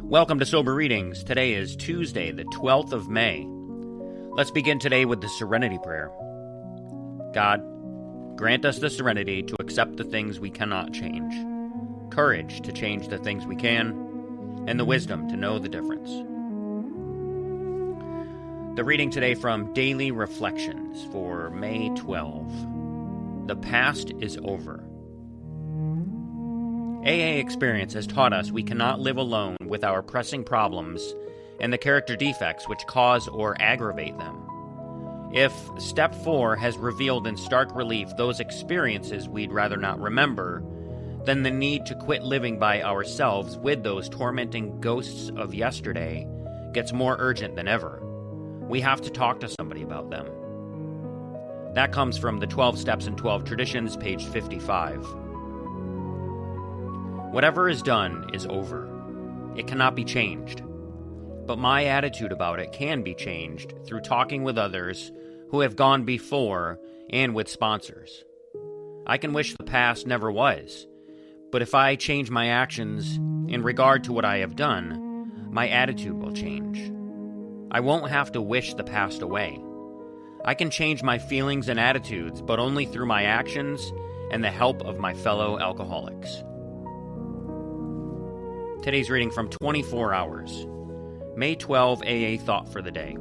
Welcome to Sober Readings. Today is Tuesday, the 12th of May. Let's begin today with the Serenity Prayer. God, grant us the serenity to accept the things we cannot change, courage to change the things we can, and the wisdom to know the difference. The reading today from Daily Reflections for May 12. The past is over. AA experience has taught us we cannot live alone with our pressing problems and the character defects which cause or aggravate them. If Step 4 has revealed in stark relief those experiences we'd rather not remember, then the need to quit living by ourselves with those tormenting ghosts of yesterday gets more urgent than ever. We have to talk to somebody about them. That comes from the 12 Steps and 12 Traditions, page 55. Whatever is done is over. It cannot be changed. But my attitude about it can be changed through talking with others who have gone before and with sponsors. I can wish the past never was, but if I change my actions in regard to what I have done, my attitude will change. I won't have to wish the past away. I can change my feelings and attitudes, but only through my actions and the help of my fellow alcoholics. Today's reading from 24 Hours. May 12 AA Thought for the Day.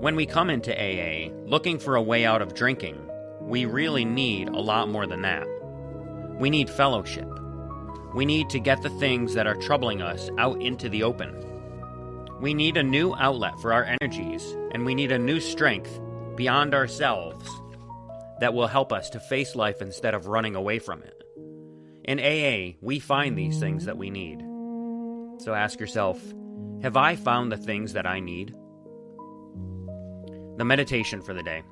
When we come into AA looking for a way out of drinking, we really need a lot more than that. We need fellowship. We need to get the things that are troubling us out into the open. We need a new outlet for our energies, and we need a new strength beyond ourselves that will help us to face life instead of running away from it. In AA, we find these things that we need. So ask yourself, have I found the things that I need? The meditation for the day.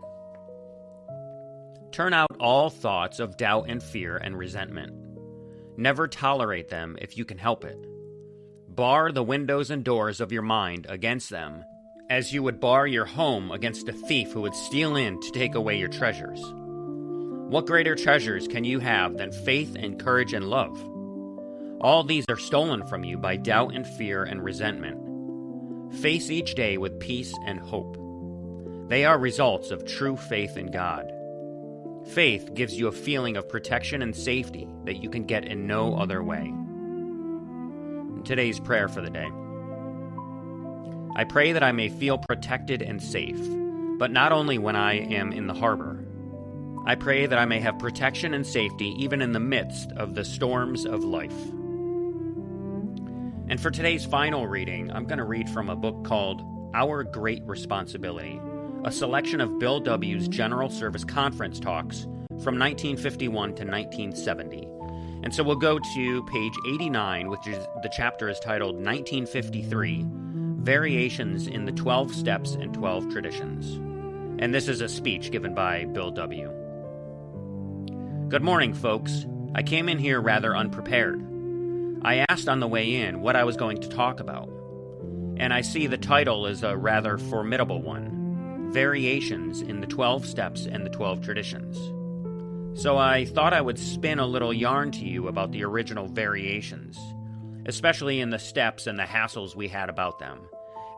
Turn out all thoughts of doubt and fear and resentment. Never tolerate them if you can help it. Bar the windows and doors of your mind against them, as you would bar your home against a thief who would steal in to take away your treasures. What greater treasures can you have than faith and courage and love? All these are stolen from you by doubt and fear and resentment. Face each day with peace and hope. They are results of true faith in God. Faith gives you a feeling of protection and safety that you can get in no other way. Today's prayer for the day. I pray that I may feel protected and safe, but not only when I am in the harbor. I pray that I may have protection and safety even in the midst of the storms of life. And for today's final reading, I'm going to read from a book called Our Great Responsibility, a selection of Bill W.'s General Service Conference talks from 1951 to 1970. And so we'll go to page 89, which is the chapter is titled 1953, Variations in the 12 Steps and 12 Traditions. And this is a speech given by Bill W. Good morning, folks. I came in here rather unprepared. I asked on the way in what I was going to talk about, and I see the title is a rather formidable one, Variations in the 12 Steps and the 12 Traditions. So I thought I would spin a little yarn to you about the original variations, especially in the steps and the hassles we had about them,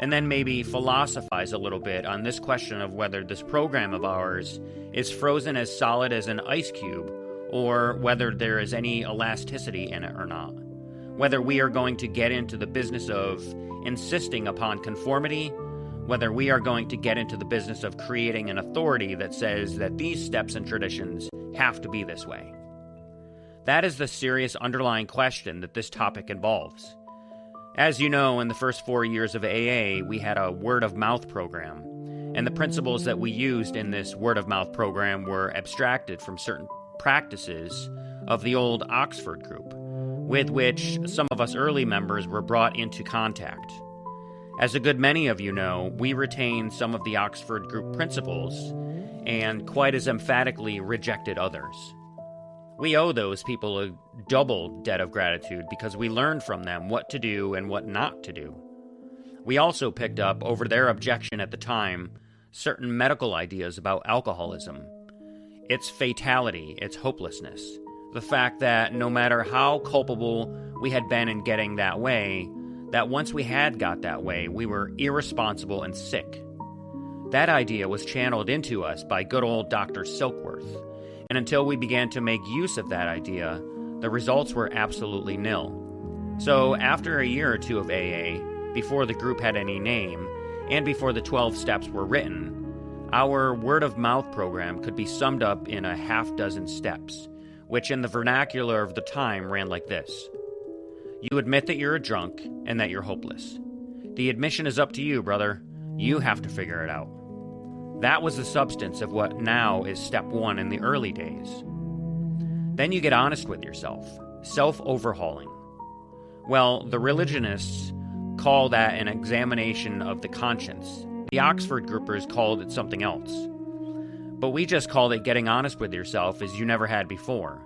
and then maybe philosophize a little bit on this question of whether this program of ours is frozen as solid as an ice cube, or whether there is any elasticity in it or not. Whether we are going to get into the business of insisting upon conformity, whether we are going to get into the business of creating an authority that says that these steps and traditions have to be this way. That is the serious underlying question that this topic involves. As you know, in the first 4 years of AA, we had a word-of-mouth program, and the principles that we used in this word-of-mouth program were abstracted from certain practices of the old Oxford group, with which some of us early members were brought into contact. As a good many of you know, we retain some of the Oxford group principles and quite as emphatically rejected others. We owe those people a double debt of gratitude because we learned from them what to do and what not to do. We also picked up, over their objection at the time, certain medical ideas about alcoholism, its fatality, its hopelessness, The fact that no matter how culpable we had been in getting that way, that once we had got that way, we were irresponsible and sick. That idea was channeled into us by good old Dr. Silkworth, and until we began to make use of that idea, the results were absolutely nil. So after a year or two of AA, before the group had any name, and before the 12 steps were written, our word-of-mouth program could be summed up in a half-dozen steps, which in the vernacular of the time ran like this. You admit that you're a drunk and that you're hopeless. The admission is up to you, brother. You have to figure it out. That was the substance of what now is step 1 in the early days. Then you get honest with yourself, self-overhauling. Well, the religionists call that an examination of the conscience. The Oxford groupers called it something else. But we just called it getting honest with yourself as you never had before.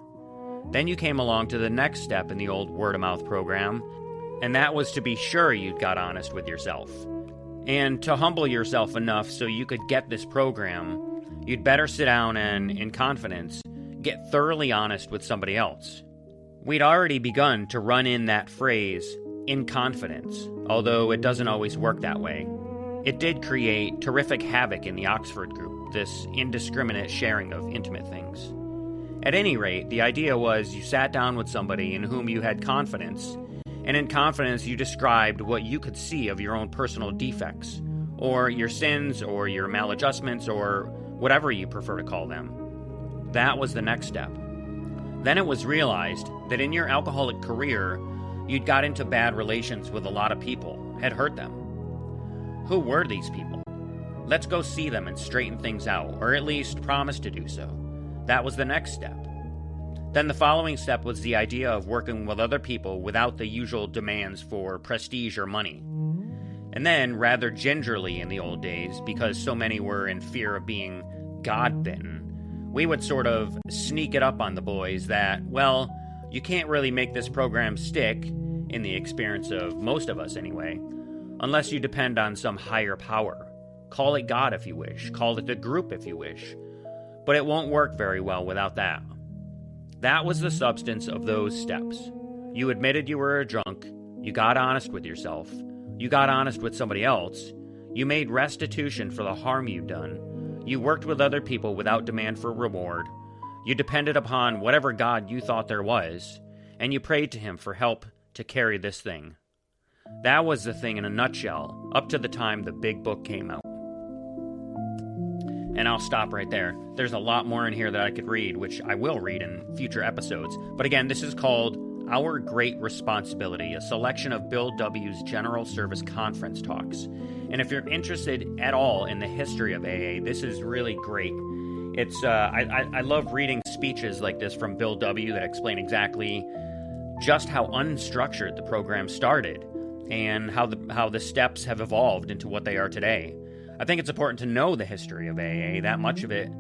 Then you came along to the next step in the old word-of-mouth program, and that was to be sure you'd got honest with yourself. And to humble yourself enough so you could get this program, you'd better sit down and, in confidence, get thoroughly honest with somebody else. We'd already begun to run in that phrase, in confidence, although it doesn't always work that way. It did create terrific havoc in the Oxford group, this indiscriminate sharing of intimate things. At any rate, the idea was you sat down with somebody in whom you had confidence, and in confidence you described what you could see of your own personal defects, or your sins, or your maladjustments, or whatever you prefer to call them. That was the next step. Then it was realized that in your alcoholic career, you'd got into bad relations with a lot of people, had hurt them. Who were these people? Let's go see them and straighten things out, or at least promise to do so. That was the next step. Then the following step was the idea of working with other people without the usual demands for prestige or money. And then, rather gingerly in the old days, because so many were in fear of being God-bitten, we would sort of sneak it up on the boys that, well, you can't really make this program stick, in the experience of most of us anyway, unless you depend on some higher power. Call it God if you wish, call it the group if you wish, but it won't work very well without that. That was the substance of those steps. You admitted you were a drunk, you got honest with yourself, you got honest with somebody else, you made restitution for the harm you'd done, you worked with other people without demand for reward, you depended upon whatever God you thought there was, and you prayed to him for help to carry this thing. That was the thing in a nutshell, up to the time the big book came out. And I'll stop right there. There's a lot more in here that I could read, which I will read in future episodes. But again, this is called Our Great Responsibility, a selection of Bill W.'s General Service Conference talks. And if you're interested at all in the history of AA, this is really great. It's I love reading speeches like this from Bill W. that explain exactly just how unstructured the program started and how the steps have evolved into what they are today. I think it's important to know the history of AA. That much of it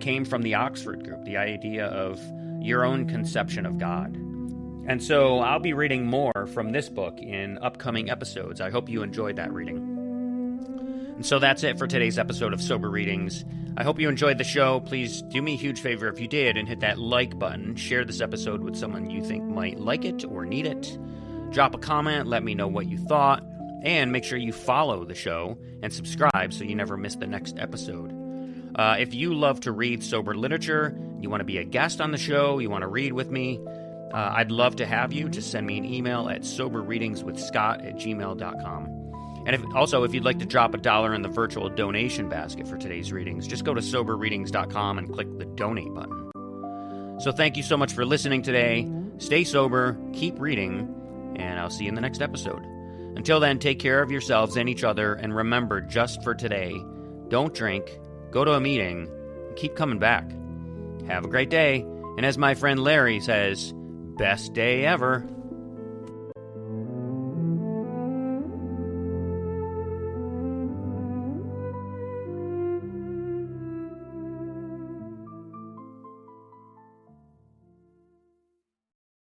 came from the Oxford group, the idea of your own conception of God. And so I'll be reading more from this book in upcoming episodes. I hope you enjoyed that reading. And so that's it for today's episode of Sober Readings. I hope you enjoyed the show. Please do me a huge favor if you did and hit that like button. Share this episode with someone you think might like it or need it. Drop a comment, let me know what you thought, and make sure you follow the show and subscribe so you never miss the next episode. If you love to read sober literature, you want to be a guest on the show, you want to read with me, I'd love to have you. Just send me an email at soberreadingswithscott@gmail.com. And if you'd like to drop $1 in the virtual donation basket for today's readings, just go to soberreadings.com and click the donate button. So thank you so much for listening today. Stay sober, keep reading, and I'll see you in the next episode. Until then, take care of yourselves and each other, and remember, just for today, don't drink, go to a meeting, and keep coming back. Have a great day, and as my friend Larry says, best day ever.